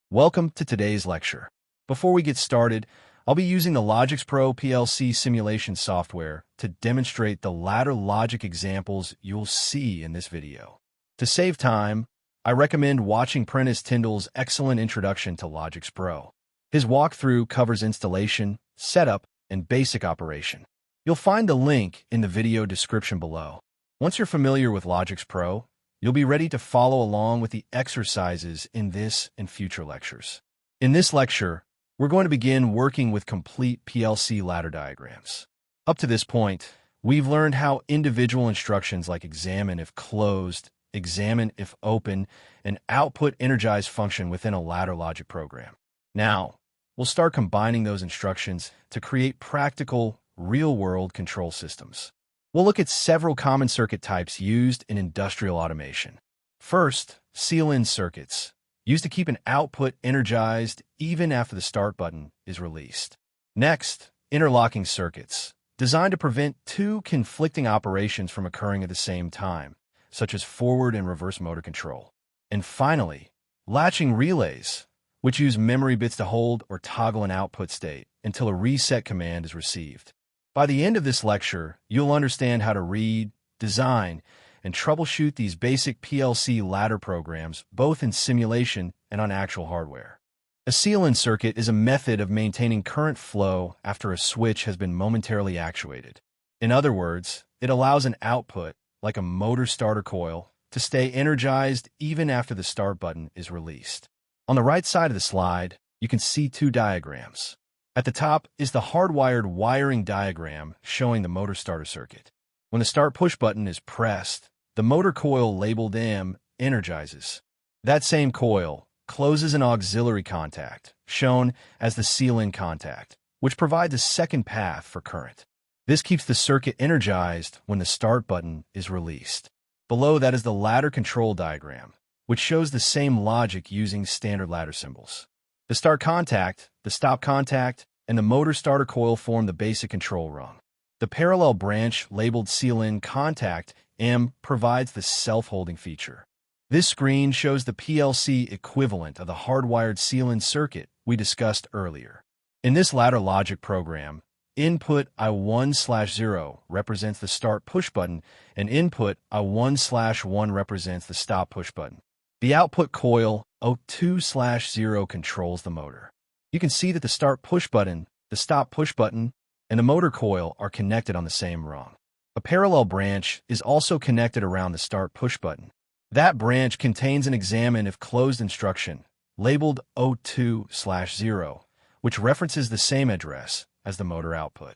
Welcome to today's lecture. Before we get started, I'll be using the LogixPro PLC simulation software to demonstrate the ladder logic examples you'll see in this video. To save time, I recommend watching Prentice Tyndall's excellent introduction to LogixPro. His walkthrough covers installation, setup, and basic operation. You'll find the link in the video description below. Once you're familiar with LogixPro, you'll be ready to follow along with the exercises in this and future lectures. In this lecture, we're going to begin working with complete PLC ladder diagrams. Up to this point, we've learned how individual instructions like examine if closed, examine if open, and output energize function within a ladder logic program. Now, we'll start combining those instructions to create practical, real-world control systems. We'll look at several common circuit types used in industrial automation. First, seal-in circuits, used to keep an output energized even after the start button is released. Next, interlocking circuits, designed to prevent two conflicting operations from occurring at the same time, such as forward and reverse motor control. And finally, latching relays, which use memory bits to hold or toggle an output state until a reset command is received. By the end of this lecture, you'll understand how to read, design, and troubleshoot these basic PLC ladder programs, both in simulation and on actual hardware. A seal-in circuit is a method of maintaining current flow after a switch has been momentarily actuated. In other words, it allows an output, like a motor starter coil, to stay energized even after the start button is released. On the right side of the slide, you can see two diagrams. At the top is the hardwired wiring diagram showing the motor starter circuit. When the start push button is pressed, the motor coil labeled M energizes. That same coil closes an auxiliary contact, shown as the seal-in contact, which provides a second path for current. This keeps the circuit energized when the start button is released. Below that is the ladder control diagram, which shows the same logic using standard ladder symbols. The start contact, the stop contact, and the motor starter coil form the basic control rung. The parallel branch labeled seal-in contact M provides the self-holding feature. This screen shows the PLC equivalent of the hardwired seal-in circuit we discussed earlier. In this ladder logic program, input I1/0 represents the start push button, and input I1/1 represents the stop push button. The output coil O2/0 controls the motor. You can see that the start push button, the stop push button, and the motor coil are connected on the same rung. A parallel branch is also connected around the start push button. That branch contains an examine if closed instruction, labeled O2/0, which references the same address as the motor output.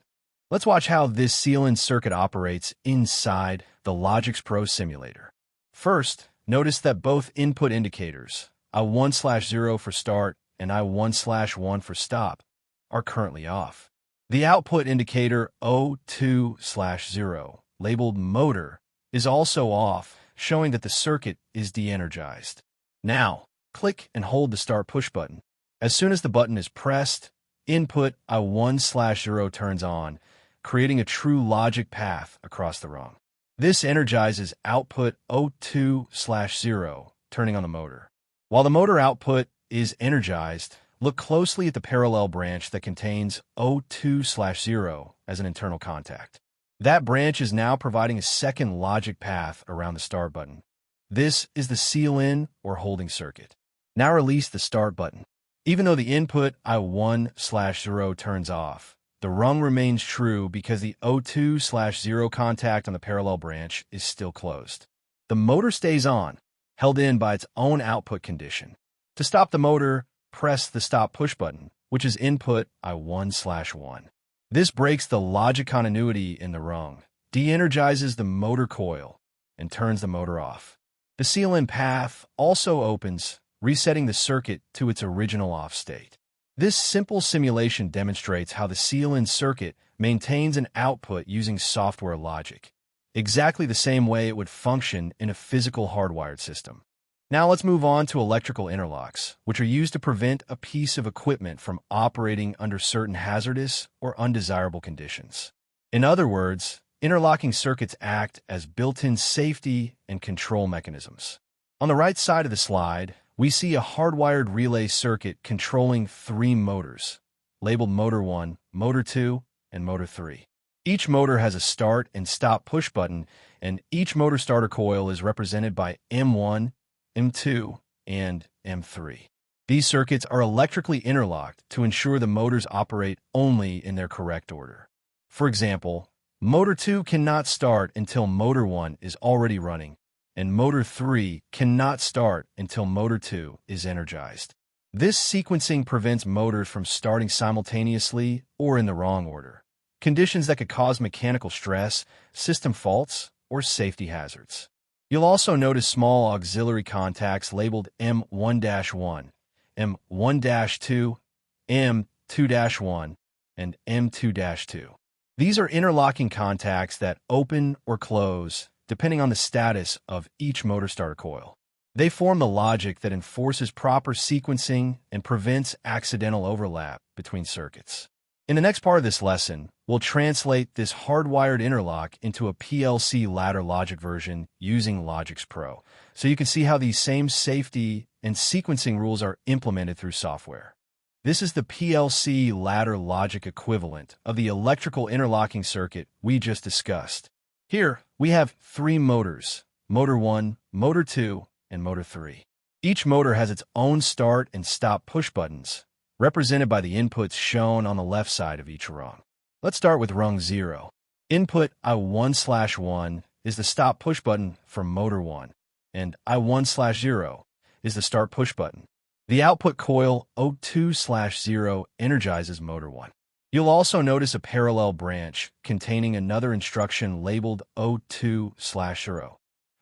Let's watch how this seal-in circuit operates inside the LogixPro simulator. First, notice that both input indicators, I1/0 for start and I1/1 for stop, are currently off. The output indicator O2/0, labeled motor, is also off, showing that the circuit is de-energized. Now, click and hold the start push button. As soon as the button is pressed, input I1/0 turns on, creating a true logic path across the rung. This energizes output O2/0, turning on the motor. While the motor output is energized, look closely at the parallel branch that contains O2/0 as an internal contact. That branch is now providing a second logic path around the start button. This is the seal-in or holding circuit. Now release the start button. Even though the input I1/0 turns off, the rung remains true because the O2/0 contact on the parallel branch is still closed. The motor stays on, held in by its own output condition. To stop the motor, press the stop push button, which is input I1/1. This breaks the logic continuity in the rung, de-energizes the motor coil, and turns the motor off. The seal-in path also opens, resetting the circuit to its original off state. This simple simulation demonstrates how the seal-in circuit maintains an output using software logic, exactly the same way it would function in a physical hardwired system. Now let's move on to electrical interlocks, which are used to prevent a piece of equipment from operating under certain hazardous or undesirable conditions. In other words, interlocking circuits act as built-in safety and control mechanisms. On the right side of the slide, we see a hardwired relay circuit controlling three motors, labeled Motor 1, Motor 2, and Motor 3. Each motor has a start and stop push button, and each motor starter coil is represented by M1, M2, and M3. These circuits are electrically interlocked to ensure the motors operate only in their correct order. For example, Motor 2 cannot start until Motor 1 is already running, and Motor 3 cannot start until Motor 2 is energized. This sequencing prevents motors from starting simultaneously or in the wrong order, conditions that could cause mechanical stress, system faults, or safety hazards. You'll also notice small auxiliary contacts labeled M1-1, M1-2, M2-1, and M2-2. These are interlocking contacts that open or close depending on the status of each motor starter coil. They form the logic that enforces proper sequencing and prevents accidental overlap between circuits. In the next part of this lesson, we'll translate this hardwired interlock into a PLC ladder logic version using LogixPro, so you can see how these same safety and sequencing rules are implemented through software. This is the PLC ladder logic equivalent of the electrical interlocking circuit we just discussed. Here, we have three motors, Motor 1, Motor 2, and Motor 3. Each motor has its own start and stop push buttons, represented by the inputs shown on the left side of each rung. Let's start with rung 0. Input I1/1 is the stop push button for Motor 1, and I1/0 is the start push button. The output coil O2/0 energizes Motor 1. You'll also notice a parallel branch containing another instruction labeled O2/0.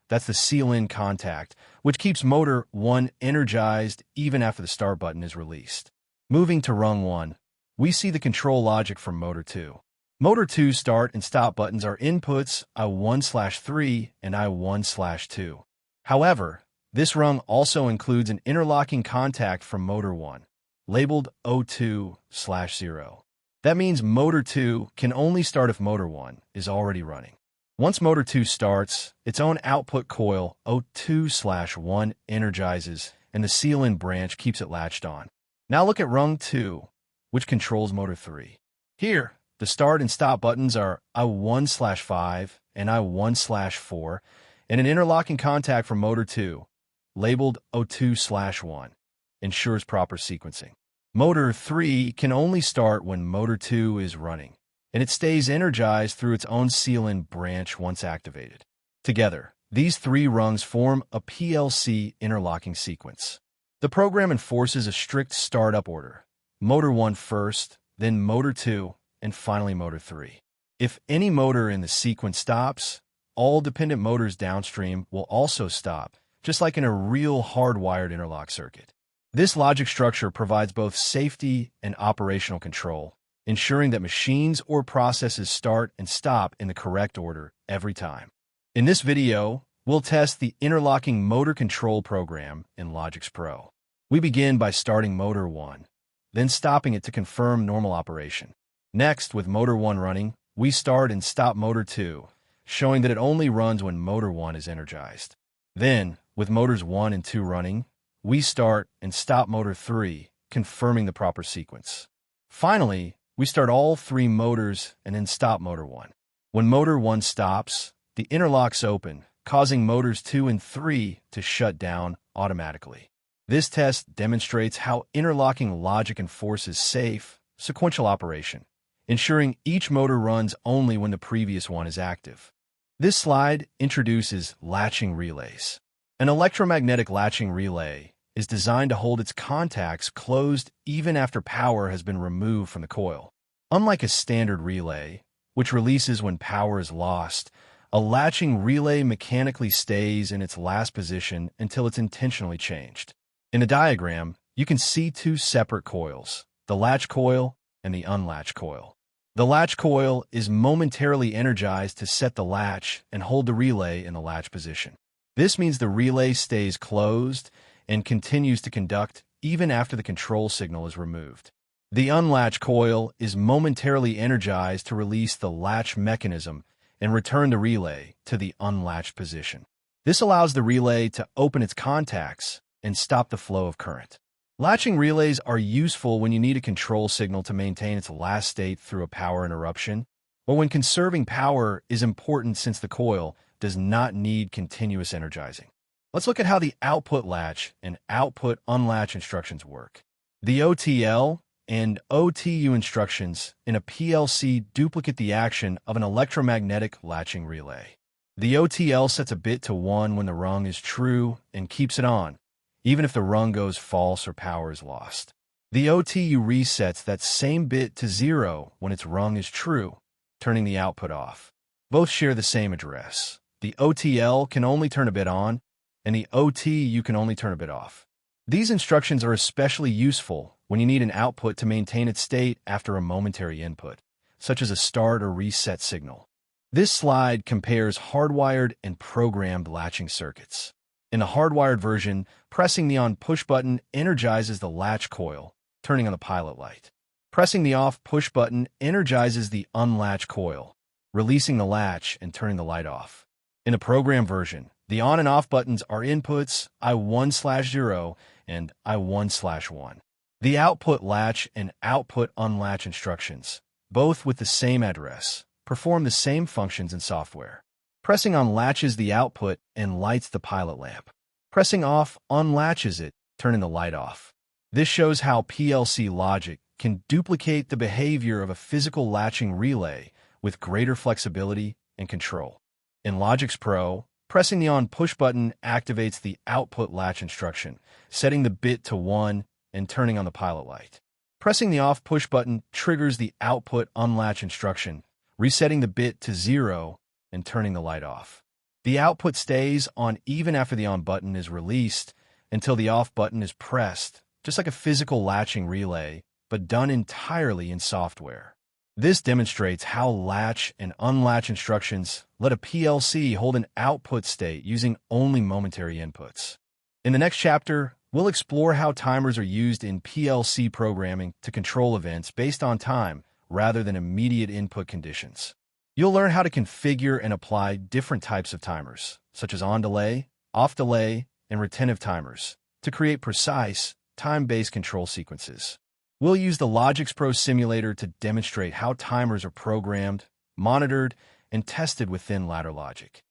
That's the seal-in contact, which keeps Motor 1 energized even after the start button is released. Moving to rung 1, we see the control logic from Motor 2. Motor 2 start and stop buttons are inputs I1/3 and I1/2. However, this rung also includes an interlocking contact from Motor 1, labeled O2/0. That means Motor 2 can only start if Motor 1 is already running. Once Motor 2 starts, its own output coil O2/1 energizes, and the seal-in branch keeps it latched on. Now look at rung 2, which controls Motor 3. Here, the start and stop buttons are I1/5 and I1/4, and an interlocking contact from Motor 2, labeled O2/1, ensures proper sequencing. Motor 3 can only start when Motor 2 is running, and it stays energized through its own seal-in branch once activated. Together, these three rungs form a PLC interlocking sequence. The program enforces a strict startup order: Motor 1 first, then Motor 2, and finally Motor 3. If any motor in the sequence stops, all dependent motors downstream will also stop, just like in a real hardwired interlock circuit. This logic structure provides both safety and operational control, ensuring that machines or processes start and stop in the correct order every time. In this video, we'll test the interlocking motor control program in LogixPro. We begin by starting Motor 1, then stopping it to confirm normal operation. Next, with Motor 1 running, we start and stop Motor 2, showing that it only runs when Motor 1 is energized. Then, with Motors 1 and 2 running, we start and stop Motor 3, confirming the proper sequence. Finally, we start all three motors and then stop Motor 1. When Motor 1 stops, the interlocks open, causing Motors 2 and 3 to shut down automatically. This test demonstrates how interlocking logic enforces safe, sequential operation, ensuring each motor runs only when the previous one is active. This slide introduces latching relays. An electromagnetic latching relay is designed to hold its contacts closed even after power has been removed from the coil. Unlike a standard relay, which releases when power is lost, a latching relay mechanically stays in its last position until it's intentionally changed. In the diagram, you can see two separate coils, the latch coil and the unlatched coil. The latch coil is momentarily energized to set the latch and hold the relay in the latch position. This means the relay stays closed and continues to conduct even after the control signal is removed. The unlatched coil is momentarily energized to release the latch mechanism and return the relay to the unlatched position. This allows the relay to open its contacts and stop the flow of current. Latching relays are useful when you need a control signal to maintain its last state through a power interruption, or when conserving power is important since the coil does not need continuous energizing. Let's look at how the output latch and output unlatch instructions work. The OTL and OTU instructions in a PLC duplicate the action of an electromagnetic latching relay. The OTL sets a bit to 1 when the rung is true and keeps it on, even if the rung goes false or power is lost. The OTU resets that same bit to 0 when its rung is true, turning the output off. Both share the same address. The OTL can only turn a bit on, and the OTU can only turn a bit off. These instructions are especially useful when you need an output to maintain its state after a momentary input, such as a start or reset signal. This slide compares hardwired and programmed latching circuits. In the hardwired version, pressing the on push button energizes the latch coil, turning on the pilot light. Pressing the off push button energizes the unlatch coil, releasing the latch and turning the light off. In the program version, the on and off buttons are inputs I1/0 and I1/1. The output latch and output unlatch instructions, both with the same address, perform the same functions in software. Pressing on latches the output and lights the pilot lamp. Pressing off unlatches it, turning the light off. This shows how PLC logic can duplicate the behavior of a physical latching relay with greater flexibility and control. In LogixPro, pressing the on push button activates the output latch instruction, setting the bit to 1 and turning on the pilot light. Pressing the off push button triggers the output unlatch instruction, resetting the bit to 0 and turning the light off. The output stays on even after the on button is released until the off button is pressed, just like a physical latching relay, but done entirely in software. This demonstrates how latch and unlatch instructions let a PLC hold an output state using only momentary inputs. In the next chapter, we'll explore how timers are used in PLC programming to control events based on time rather than immediate input conditions. You'll learn how to configure and apply different types of timers, such as on delay, off delay, and retentive timers, to create precise, time-based control sequences. We'll use the LogixPro simulator to demonstrate how timers are programmed, monitored, and tested within ladder logic.